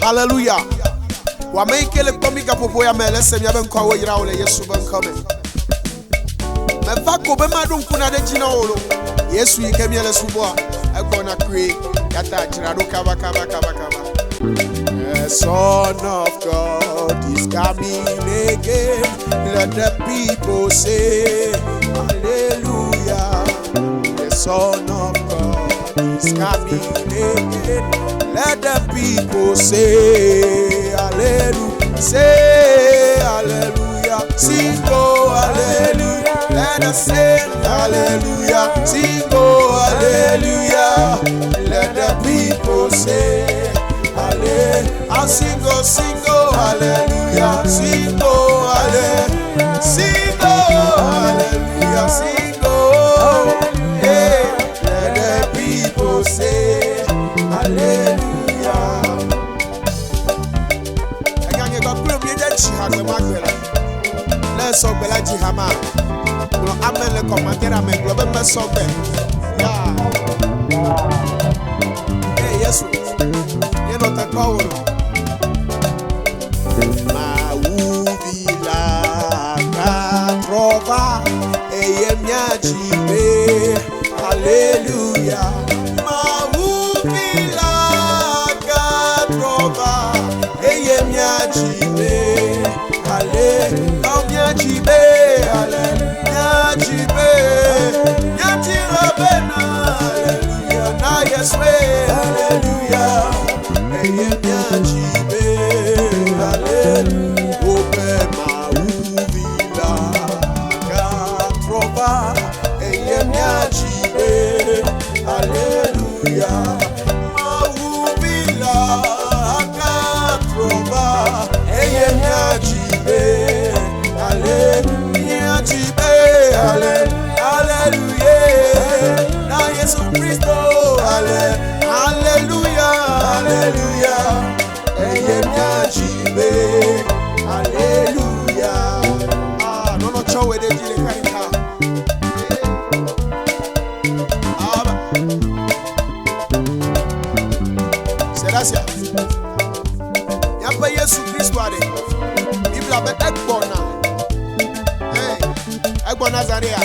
Hallelujah. Wa make le komika popo ya mele se ya ben kwa wo yira wo le Yesu ben kome. Me fa ko be ma don kuna de jina wo Yesu yike mi ele subo a e ko na kre yata jira do kaba. The Son of God is coming again. Let the people say hallelujah. The Son of God is coming again. Let the people say hallelujah. Say hallelujah. Sing oh hallelujah. Let us sing hallelujah. Sing oh hallelujah. Let the people say hallelujah. I'll sing oh hallelujah. Sing oh hallelujah. Sing oh hallelujah. Sing oh hey. Let the people say hallelujah. I can't get up to me that she had the mackerel. Let's talk about Jihama. I'm a commander. I'm a global mess of them. Yeah. Hey, yes. You know the power. Mauvila katrova eyemyajibe hallelujah. Mauvila katrova eyemyajibe hallelujah. Myajibe hallelujah. Yatirabena hallelujah. Na yeswe hallelujah. Eyemyajibe hallelujah. Open mauvila katrova eyemyajibe hallelujah. Mauvila katrova eyemyajibe hallelujah. Hallelujah. Na Yesu Kristo hallelujah. Hallelujah. Eyemyajibe hallelujah. Ah, no chowe de jile karika. Aba. Serasia. Yapa Yesu Kristo ade. Biblia be ekbona. Hey, ekbona Zaria.